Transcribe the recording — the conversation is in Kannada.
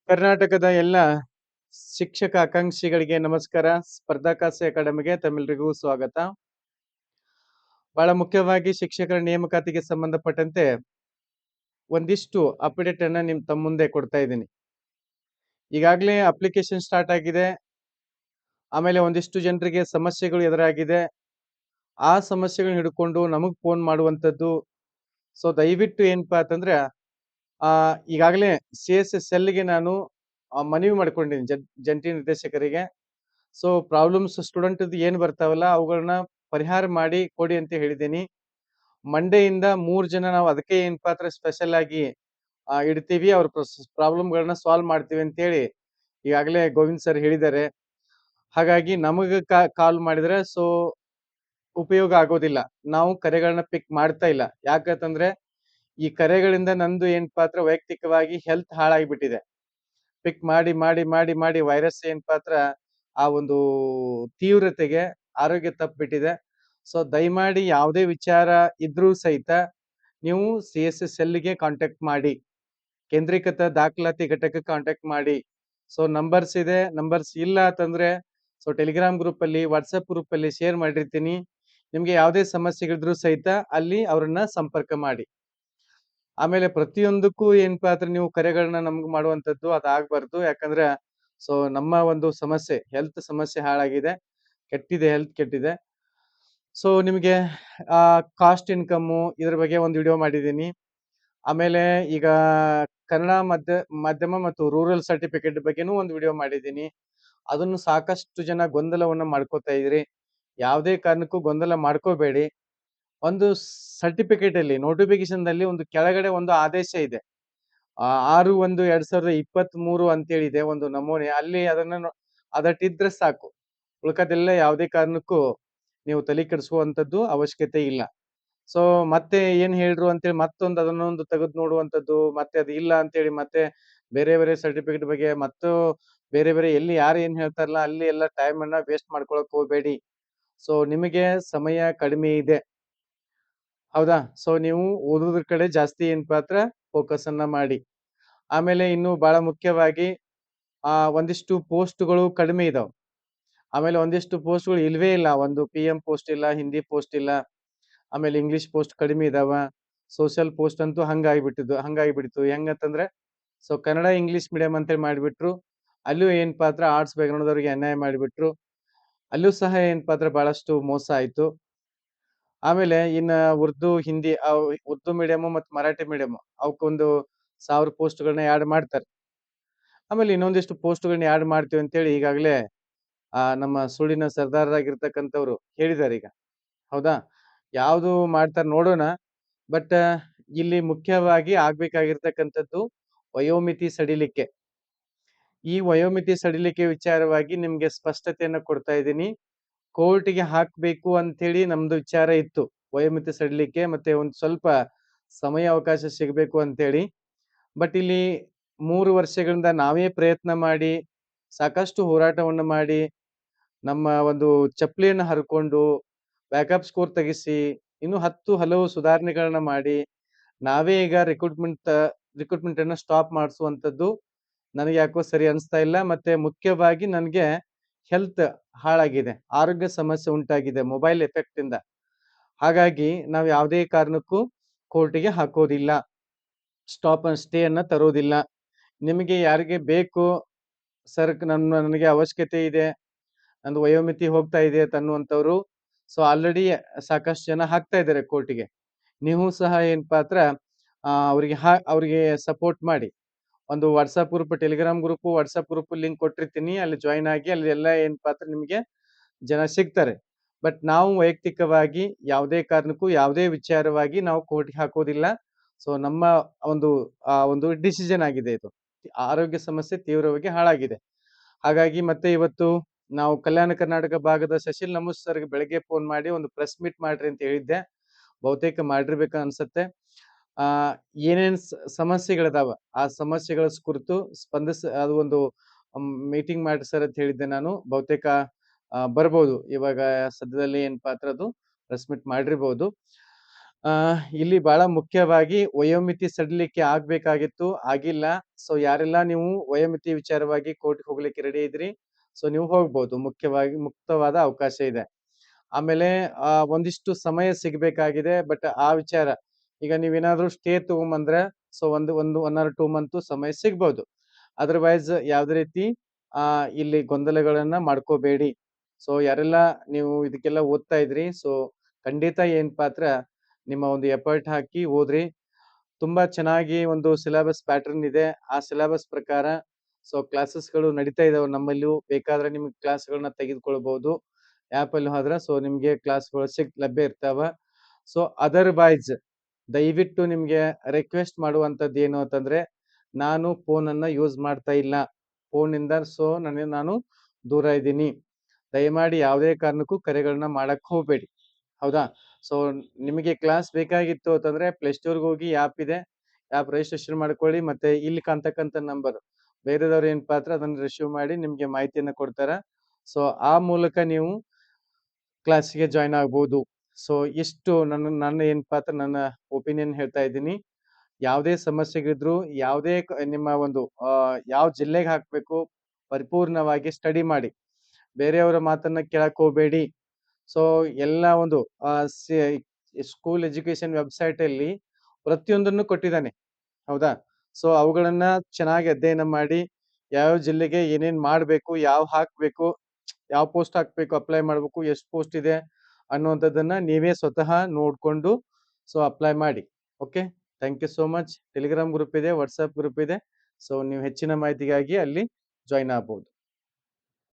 ಕರ್ನಾಟಕದ ಎಲ್ಲ ಶಿಕ್ಷಕ ಆಕಾಂಕ್ಷಿಗಳಿಗೆ ನಮಸ್ಕಾರ. ಸ್ಪರ್ಧಾಕಾಸಿ ಅಕಾಡೆಮಿಗೆ ತಮ್ಮೆಲ್ಲರಿಗೂ ಸ್ವಾಗತ. ಬಹಳ ಮುಖ್ಯವಾಗಿ ಶಿಕ್ಷಕರ ನೇಮಕಾತಿಗೆ ಸಂಬಂಧಪಟ್ಟಂತೆ ಒಂದಿಷ್ಟು ಅಪ್ಡೇಟ್ ಅನ್ನ ತಮ್ಮ ಮುಂದೆ ಕೊಡ್ತಾ ಇದ್ದೀನಿ. ಈಗಾಗಲೇ ಅಪ್ಲಿಕೇಶನ್ ಸ್ಟಾರ್ಟ್ ಆಗಿದೆ. ಆಮೇಲೆ ಒಂದಿಷ್ಟು ಜನರಿಗೆ ಸಮಸ್ಯೆಗಳು ಎದುರಾಗಿದೆ. ಆ ಸಮಸ್ಯೆಗಳನ್ನ ಹಿಡ್ಕೊಂಡು ನಮಗ್ ಫೋನ್ ಮಾಡುವಂತದ್ದು. ಸೊ ದಯವಿಟ್ಟು ಏನಪ್ಪಾ ಅಂತಂದ್ರೆ ಈಗಾಗಲೇ CSS ಗೆ ನಾನು ಮನವಿ ಮಾಡ್ಕೊಂಡಿದ್ದೀನಿ ಜಂಟಿ ನಿರ್ದೇಶಕರಿಗೆ. ಸೊ ಪ್ರಾಬ್ಲಮ್ಸ್ ಸ್ಟೂಡೆಂಟ್ ಏನ್ ಬರ್ತಾವಲ್ಲ ಅವುಗಳನ್ನ ಪರಿಹಾರ ಮಾಡಿ ಕೊಡಿ ಅಂತ ಹೇಳಿದ್ದೀನಿ. ಮಂಡೆಯಿಂದ 3 ಜನ ನಾವು ಅದಕ್ಕೆ ಏನಪ್ಪಾ ಅಂದ್ರೆ ಸ್ಪೆಷಲ್ ಆಗಿ ಇಡ್ತೀವಿ, ಅವ್ರ ಪ್ರಾಬ್ಲಮ್ಗಳನ್ನ ಸಾಲ್ವ್ ಮಾಡ್ತೀವಿ ಅಂತ ಹೇಳಿ ಈಗಾಗಲೇ ಗೋವಿಂದ್ ಸರ್ ಹೇಳಿದ್ದಾರೆ. ಹಾಗಾಗಿ ನಮಗ ಕಾಲ್ ಮಾಡಿದ್ರೆ ಸೊ ಉಪಯೋಗ ಆಗೋದಿಲ್ಲ. ನಾವು ಕರೆಗಳನ್ನ ಪಿಕ್ ಮಾಡ್ತಾ ಇಲ್ಲ. ಯಾಕಂತಂದ್ರೆ ಈ ಕರೆಗಳಿಂದ ನಂದು ಏನಪ್ಪಾ ಅಂದ್ರೆ ವೈಯಕ್ತಿಕವಾಗಿ ಹೆಲ್ತ್ ಹಾಳಾಗಿಬಿಟ್ಟಿದೆ. ಪಿಕ್ ಮಾಡಿ ಮಾಡಿ ಮಾಡಿ ಮಾಡಿ ವೈರಸ್ ಏನಪ್ಪಾ ಅಂದ್ರ ಆ ಒಂದು ತೀವ್ರತೆಗೆ ಆರೋಗ್ಯ ತಪ್ಪಿಬಿಟ್ಟಿದೆ. ಸೊ ದಯಮಾಡಿ ಯಾವುದೇ ವಿಚಾರ ಇದ್ರೂ ಸಹಿತ ನೀವು CSS ಗೆ ಕಾಂಟ್ಯಾಕ್ಟ್ ಮಾಡಿ. ಕೇಂದ್ರೀಕೃತ ದಾಖಲಾತಿ ಘಟಕಕ್ಕೆ ಕಾಂಟ್ಯಾಕ್ಟ್ ಮಾಡಿ. ಸೊ ನಂಬರ್ಸ್ ಇದೆ, ನಂಬರ್ಸ್ ಇಲ್ಲ ಅಂತಂದ್ರೆ ಸೊ ಟೆಲಿಗ್ರಾಮ್ ಗ್ರೂಪ್ ಅಲ್ಲಿ, ವಾಟ್ಸಪ್ ಗ್ರೂಪ್ ಅಲ್ಲಿ ಶೇರ್ ಮಾಡಿರ್ತೀನಿ. ನಿಮ್ಗೆ ಯಾವುದೇ ಸಮಸ್ಯೆಗಳಿದ್ರೂ ಸಹಿತ ಅಲ್ಲಿ ಅವ್ರನ್ನ ಸಂಪರ್ಕ ಮಾಡಿ. ಆಮೇಲೆ ಪ್ರತಿಯೊಂದಕ್ಕೂ ಏನಪ್ಪಾ ಅಂದ್ರೆ ನೀವು ಕರೆಗಳನ್ನ ನಮ್ಗೆ ಮಾಡುವಂತದ್ದು ಅದಾಗಬಾರ್ದು. ಯಾಕಂದ್ರೆ ಸೊ ನಮ್ಮ ಒಂದು ಸಮಸ್ಯೆ ಹೆಲ್ತ್ ಸಮಸ್ಯೆ ಹಾಳಾಗಿದೆ, ಕೆಟ್ಟಿದೆ, ಹೆಲ್ತ್ ಕೆಟ್ಟಿದೆ. ಸೊ ನಿಮಗೆ ಕಾಸ್ಟ್ ಇನ್ಕಮ್ ಇದ್ರ ಬಗ್ಗೆ ಒಂದು ವಿಡಿಯೋ ಮಾಡಿದ್ದೀನಿ. ಆಮೇಲೆ ಈಗ ಕನ್ನಡ ಮಾಧ್ಯಮ ಮತ್ತು ರೂರಲ್ ಸರ್ಟಿಫಿಕೇಟ್ ಬಗ್ಗೆನೂ ಒಂದು ವಿಡಿಯೋ ಮಾಡಿದ್ದೀನಿ. ಅದನ್ನು ಸಾಕಷ್ಟು ಜನ ಗೊಂದಲವನ್ನ ಮಾಡ್ಕೋತಾ ಇದ್ರಿ. ಯಾವುದೇ ಕಾರಣಕ್ಕೂ ಗೊಂದಲ ಮಾಡ್ಕೋಬೇಡಿ. ಒಂದು ಸರ್ಟಿಫಿಕೇಟ್ ಅಲ್ಲಿ ನೋಟಿಫಿಕೇಶನ್ ದಲ್ಲಿ ಒಂದು ಕೆಳಗಡೆ ಒಂದು ಆದೇಶ ಇದೆ. 6/1/2023 ಅಂತೇಳಿ ಇದೆ ಒಂದು ನಮೂನೆ. ಅಲ್ಲಿ ಅದನ್ನ ಅದಟ್ಟಿದ್ರೆ ಸಾಕು. ಉಳ್ಕದೆಲ್ಲ ಯಾವುದೇ ಕಾರಣಕ್ಕೂ ನೀವು ತಲೆ ಕೆಡಿಸುವಂತದ್ದು ಅವಶ್ಯಕತೆ ಇಲ್ಲ. ಸೊ ಮತ್ತೆ ಏನ್ ಹೇಳ್ರು ಅಂತೇಳಿ ಮತ್ತೊಂದು ಅದನ್ನೊಂದು ತೆಗೆದು ನೋಡುವಂತದ್ದು, ಮತ್ತೆ ಅದು ಇಲ್ಲ ಅಂತೇಳಿ ಮತ್ತೆ ಬೇರೆ ಬೇರೆ ಸರ್ಟಿಫಿಕೇಟ್ ಬಗ್ಗೆ ಮತ್ತು ಬೇರೆ ಬೇರೆ ಎಲ್ಲಿ ಯಾರು ಏನ್ ಹೇಳ್ತಾರಲ್ಲ ಅಲ್ಲಿ ಎಲ್ಲ ಟೈಮ್ ಅನ್ನ ವೇಸ್ಟ್ ಮಾಡ್ಕೊಳಕ್ ಹೋಗ್ಬೇಡಿ. ಸೊ ನಿಮಗೆ ಸಮಯ ಕಡಿಮೆ ಇದೆ, ಹೌದಾ? ಸೊ ನೀವು ಓದೋದ್ರ ಕಡೆ ಜಾಸ್ತಿ ಏನಪ್ಪಾ ಅಂದ್ರೆ ಫೋಕಸ್ ಅನ್ನ ಮಾಡಿ. ಆಮೇಲೆ ಇನ್ನು ಬಹಳ ಮುಖ್ಯವಾಗಿ ಒಂದಿಷ್ಟು ಪೋಸ್ಟ್ಗಳು ಕಡಿಮೆ ಇದಾವೆ. ಆಮೇಲೆ ಒಂದಿಷ್ಟು ಪೋಸ್ಟ್ಗಳು ಇಲ್ವೇ ಇಲ್ಲ. ಒಂದು PM ಪೋಸ್ಟ್ ಇಲ್ಲ, ಹಿಂದಿ ಪೋಸ್ಟ್ ಇಲ್ಲ, ಆಮೇಲೆ ಇಂಗ್ಲಿಷ್ ಪೋಸ್ಟ್ ಕಡಿಮೆ ಇದಾವ. ಸೋಷಿಯಲ್ ಪೋಸ್ಟ್ ಅಂತೂ ಹಂಗಾಗಿಬಿಡ್ತು. ಹೆಂಗಂತಂದ್ರೆ ಸೊ ಕನ್ನಡ ಇಂಗ್ಲಿಷ್ ಮೀಡಿಯಂ ಅಂತೇಳಿ ಮಾಡಿಬಿಟ್ರು. ಅಲ್ಲೂ ಏನಪ್ಪಾ ಅಂದ್ರೆ ಆರ್ಟ್ಸ್ ಬ್ಯಾಕ್ಗ್ರೌಂಡ್ ಅವ್ರಿಗೆ ಅನ್ಯಾಯ ಮಾಡಿಬಿಟ್ರು. ಅಲ್ಲೂ ಸಹ ಏನಪ್ಪಾ ಅಂದ್ರೆ ಬಹಳಷ್ಟು ಮೋಸ ಆಯ್ತು. ಆಮೇಲೆ ಇನ್ನ ಉರ್ದು ಮೀಡಿಯಂ ಮತ್ತು ಮರಾಠಿ ಮೀಡಿಯಂ ಅವಕ್ಕೊಂದು 1000 ಪೋಸ್ಟ್ಗಳನ್ನ ಆಡ್ ಮಾಡ್ತಾರೆ. ಆಮೇಲೆ ಇನ್ನೊಂದಿಷ್ಟು ಪೋಸ್ಟ್ಗಳನ್ನ ಆಡ್ ಮಾಡ್ತೀವಿ ಅಂತೇಳಿ ಈಗಾಗಲೇ ನಮ್ಮ ಸುಳ್ಳಿನ ಸರ್ದಾರರಾಗಿರ್ತಕ್ಕಂಥವ್ರು ಹೇಳಿದ್ದಾರೆ ಈಗ, ಹೌದಾ? ಯಾವುದು ಮಾಡ್ತಾರೆ ನೋಡೋಣ. ಬಟ್ ಇಲ್ಲಿ ಮುಖ್ಯವಾಗಿ ಆಗ್ಬೇಕಾಗಿರ್ತಕ್ಕಂಥದ್ದು ವಯೋಮಿತಿ ಸಡಿಲಿಕೆ. ಈ ವಯೋಮಿತಿ ಸಡಿಲಿಕೆ ವಿಚಾರವಾಗಿ ನಿಮ್ಗೆ ಸ್ಪಷ್ಟತೆಯನ್ನ ಕೊಡ್ತಾ ಇದ್ದೀನಿ. ಕೋರ್ಟಿಗೆ ಹಾಕ್ಬೇಕು ಅಂತ ಹೇಳಿ ನಮ್ದು ವಿಚಾರ ಇತ್ತು. ವಯೋಮಿತಿ ಸಡಿಲಿಕೆ ಮತ್ತೆ ಒಂದ್ ಸ್ವಲ್ಪ ಸಮಯ ಅವಕಾಶ ಸಿಗಬೇಕು ಅಂತೇಳಿ. ಬಟ್ ಇಲ್ಲಿ 3 ವರ್ಷಗಳಿಂದ ನಾವೇ ಪ್ರಯತ್ನ ಮಾಡಿ ಸಾಕಷ್ಟು ಹೋರಾಟವನ್ನು ಮಾಡಿ ನಮ್ಮ ಒಂದು ಚಪ್ಪಲಿಯನ್ನು ಹರ್ಕೊಂಡು ಬ್ಯಾಕಪ್ ಸ್ಕೋರ್ ತೆಗಿಸಿ ಇನ್ನು ಹಲವು ಸುಧಾರಣೆಗಳನ್ನ ಮಾಡಿ ನಾವೇ ಈಗ ರಿಕ್ರೂಟ್ಮೆಂಟ್ ಅನ್ನ ಸ್ಟಾಪ್ ಮಾಡಿಸುವಂತದ್ದು ನನಗೆ ಯಾಕೋ ಸರಿ ಅನಿಸ್ತಾ ಇಲ್ಲ. ಮತ್ತೆ ಮುಖ್ಯವಾಗಿ ನನಗೆ ಹೆಲ್ತ್ ಹಾಳಾಗಿದೆ, ಆರೋಗ್ಯ ಸಮಸ್ಯೆ ಉಂಟಾಗಿದೆ ಮೊಬೈಲ್ ಎಫೆಕ್ಟ್ ಇಂದ. ಹಾಗಾಗಿ ನಾವು ಯಾವುದೇ ಕಾರಣಕ್ಕೂ ಕೋರ್ಟಿಗೆ ಹಾಕೋದಿಲ್ಲ, ಸ್ಟಾಪ್ ಅಂಡ್ ಸ್ಟೇ ಅನ್ನ ತರೋದಿಲ್ಲ. ನಿಮಗೆ ಯಾರಿಗೆ ಬೇಕು ಸರ್ ನನಗೆ ಅವಶ್ಯಕತೆ ಇದೆ, ನಂದು ವಯೋಮಿತಿ ಹೋಗ್ತಾ ಇದೆ ಅನ್ನುವಂಥವ್ರು ಸೊ ಆಲ್ರೆಡಿ ಸಾಕಷ್ಟು ಜನ ಹಾಕ್ತಾ ಇದ್ದಾರೆ ಕೋರ್ಟಿಗೆ. ನೀವು ಸಹ ಏನಪ್ಪಾ ಅಂದ್ರೆ ಅವ್ರಿಗೆ ಸಪೋರ್ಟ್ ಮಾಡಿ. ಒಂದು WhatsApp group, Telegram group, WhatsApp group link ಕೊಟ್ಟಿರ್ತೀನಿ, ಅಲ್ಲಿ ಜಾಯಿನ್ ಆಗಿ ಅಲ್ಲಿ ಎಲ್ಲ ಏನಪ್ಪಾ ಅಂದ್ರೆ ನಿಮಗೆ ಜನ ಸಿಗ್ತಾರೆ. ಬಟ್ ನಾವು ವೈಯಕ್ತಿಕವಾಗಿ ಯಾವುದೇ ಕಾರಣಕ್ಕೂ ಯಾವುದೇ ವಿಚಾರವಾಗಿ ನಾವು ಕೋರ್ಟ್ಗೆ ಹಾಕೋದಿಲ್ಲ. ಸೊ ನಮ್ಮ ಒಂದು ಡಿಸಿಷನ್ ಆಗಿದೆ ಇದು. ಆರೋಗ್ಯ ಸಮಸ್ಯೆ ತೀವ್ರವಾಗಿ ಹಾಳಾಗಿದೆ. ಹಾಗಾಗಿ ಮತ್ತೆ ಇವತ್ತು ನಾವು ಕಲ್ಯಾಣ ಕರ್ನಾಟಕ ಭಾಗದ ಶಶಿಲ್ ನಮೂಸ್ ಸರ್ಗೆ ಬೆಳಗ್ಗೆ ಫೋನ್ ಮಾಡಿ ಒಂದು ಪ್ರೆಸ್ ಮೀಟ್ ಮಾಡ್ರಿ ಅಂತ ಹೇಳಿದ್ದೆ. ಬಹುತೇಕ ಮಾಡಿರ್ಬೇಕು ಅನ್ಸತ್ತೆ. ಏನೇನ್ ಸಮಸ್ಯೆಗಳಿದಾವ ಆ ಸಮಸ್ಯೆಗಳ ಕುರಿತು ಅದು ಒಂದು ಮೀಟಿಂಗ್ ಮಾಡಿ ಸರ್ ಅಂತ ಹೇಳಿದ್ದೆ ನಾನು. ಬಹುತೇಕ ಬರ್ಬೋದು ಇವಾಗ ಸದ್ಯದಲ್ಲಿ ಏನಪ್ಪಾ ಅಂದ್ರೆ ಅದು ಪ್ರೆಸ್ ಮೀಟ್ ಮಾಡಿರ್ಬೋದು. ಇಲ್ಲಿ ಬಹಳ ಮುಖ್ಯವಾಗಿ ವಯೋಮಿತಿ ಸಡಿಲಿಕೆ ಆಗ್ಬೇಕಾಗಿತ್ತು, ಆಗಿಲ್ಲ. ಸೊ ಯಾರೆಲ್ಲ ನೀವು ವಯೋಮಿತಿ ವಿಚಾರವಾಗಿ ಕೋರ್ಟ್‌ಗೆ ಹೋಗ್ಲಿಕ್ಕೆ ರೆಡಿ ಇದ್ರಿ, ಸೊ ನೀವು ಹೋಗ್ಬೋದು. ಮುಖ್ಯವಾಗಿ ಮುಕ್ತವಾದ ಅವಕಾಶ ಇದೆ. ಆಮೇಲೆ ಒಂದಿಷ್ಟು ಸಮಯ ಸಿಗ್ಬೇಕಾಗಿದೆ. ಬಟ್ ಆ ವಿಚಾರ ಈಗ ನೀವೇನಾದ್ರೂ ಸ್ಟೇ ತಗೊಂಬಂದ್ರೆ ಸೊ ಒಂದು 1 ಆರ್ 2 ಮಂತ್ ಸಮಯ ಸಿಗ್ಬೋದು. ಅದರ್ವೈಸ್ ಯಾವುದೇ ರೀತಿ ಇಲ್ಲಿ ಗೊಂದಲಗಳನ್ನ ಮಾಡ್ಕೋಬೇಡಿ. ಸೊ ಯಾರೆಲ್ಲ ನೀವು ಇದಕ್ಕೆಲ್ಲ ಓದ್ತಾ ಇದ್ರಿ, ಸೊ ಖಂಡಿತ ಏನಪ್ಪಾ ನಿಮ್ಮ ಒಂದು ಎಫರ್ಟ್ ಹಾಕಿ ಓದ್ರಿ. ತುಂಬಾ ಚೆನ್ನಾಗಿ ಒಂದು ಸಿಲೆಬಸ್ ಪ್ಯಾಟರ್ನ್ ಇದೆ. ಆ ಸಿಲೆಬಸ್ ಪ್ರಕಾರ ಸೊ ಕ್ಲಾಸಸ್‌ಗಳು ನಡೀತಾ ಇದಾವೆ ನಮ್ಮಲ್ಲಿಯೂ. ಬೇಕಾದ್ರೆ ನಿಮ್ಗೆ ಕ್ಲಾಸ್‌ಗಳನ್ನ ತೆಗೆದುಕೊಳ್ಬಹುದು. ಆ್ಯಪಲ್ಲಿ ಹೋದ್ರೆ ಸೊ ನಿಮ್ಗೆ ಕ್ಲಾಸ್‌ಗಳು ಲಭ್ಯ ಇರ್ತಾವ. ಸೊ ಅದರ್ವೈಸ್ ದಯವಿಟ್ಟು ನಿಮ್ಗೆ ರಿಕ್ವೆಸ್ಟ್ ಮಾಡುವಂಥದ್ದು ಏನು ಅಂತಂದ್ರೆ, ನಾನು ಫೋನನ್ನ ಯೂಸ್ ಮಾಡ್ತಾ ಇಲ್ಲ. ಫೋನ್‌ನಿಂದ ಸೊ ನಾನು ದೂರ ಇದ್ದೀನಿ. ದಯಮಾಡಿ ಯಾವುದೇ ಕಾರಣಕ್ಕೂ ಕರೆಗಳನ್ನ ಮಾಡಕ್ ಹೋಗ್ಬೇಡಿ. ಹೌದಾ? ಸೊ ನಿಮಗೆ ಕ್ಲಾಸ್ ಬೇಕಾಗಿತ್ತು ಅಂತಂದ್ರೆ ಪ್ಲೇ ಸ್ಟೋರ್‌ಗೆ ಹೋಗಿ ಆ್ಯಪ್ ಇದೆ. ಆ್ಯಪ್ ರಿಜಿಸ್ಟ್ರೇಷನ್ ಮಾಡ್ಕೊಳ್ಳಿ. ಮತ್ತೆ ಇಲ್ಲಿ ಕಾಣ್ತಕ್ಕಂಥ ನಂಬರ್ ಬೇರೆದವ್ರು ಏನಪ್ಪಾ ಅದನ್ನ ರಿಸೀವ್ ಮಾಡಿ ನಿಮ್ಗೆ ಮಾಹಿತಿಯನ್ನ ಕೊಡ್ತಾರ. ಸೊ ಆ ಮೂಲಕ ನೀವು ಕ್ಲಾಸ್‌ಗೆ ಜಾಯಿನ್ ಆಗ್ಬೋದು. ಸೊ ಇಷ್ಟು ನನ್ನ ಏನಪ್ಪಾ ನನ್ನ ಒಪಿನಿಯನ್ ಹೇಳ್ತಾ ಇದ್ದೀನಿ. ಯಾವುದೇ ಸಮಸ್ಯೆಗಳಿದ್ರು ಯಾವುದೇ ನಿಮ್ಮ ಒಂದು ಯಾವ ಜಿಲ್ಲೆಗೆ ಹಾಕ್ಬೇಕು ಪರಿಪೂರ್ಣವಾಗಿ ಸ್ಟಡಿ ಮಾಡಿ. ಬೇರೆಯವರ ಮಾತನ್ನ ಕೇಳಕ್ ಹೋಗ್ಬೇಡಿ. ಸೊ ಎಲ್ಲ ಒಂದು ಸ್ಕೂಲ್ ಎಜುಕೇಶನ್ ವೆಬ್ಸೈಟ್ ಅಲ್ಲಿ ಪ್ರತಿಯೊಂದನ್ನು ಕೊಟ್ಟಿದ್ದಾನೆ. ಹೌದಾ? ಸೊ ಅವುಗಳನ್ನ ಚೆನ್ನಾಗಿ ಅಧ್ಯಯನ ಮಾಡಿ ಯಾವ ಜಿಲ್ಲೆಗೆ ಏನೇನ್ ಮಾಡ್ಬೇಕು, ಹಾಕ್ಬೇಕು, ಯಾವ ಪೋಸ್ಟ್ ಹಾಕ್ಬೇಕು, ಅಪ್ಲೈ ಮಾಡ್ಬೇಕು, ಎಷ್ಟು ಪೋಸ್ಟ್ ಇದೆ ಅನ್ನುವಂಥದ್ದನ್ನ ನೀವೇ ಸ್ವತಃ ನೋಡ್ಕೊಂಡು ಸೊ ಅಪ್ಲೈ ಮಾಡಿ. Okay, thank you so much. Telegram group ಇದೆ, ವಾಟ್ಸ್ಆಪ್ ಗ್ರೂಪ್ ಇದೆ. ಸೊ ನೀವು ಹೆಚ್ಚಿನ ಮಾಹಿತಿಗಾಗಿ ಅಲ್ಲಿ ಜಾಯಿನ್ ಆಗ್ಬೋದು.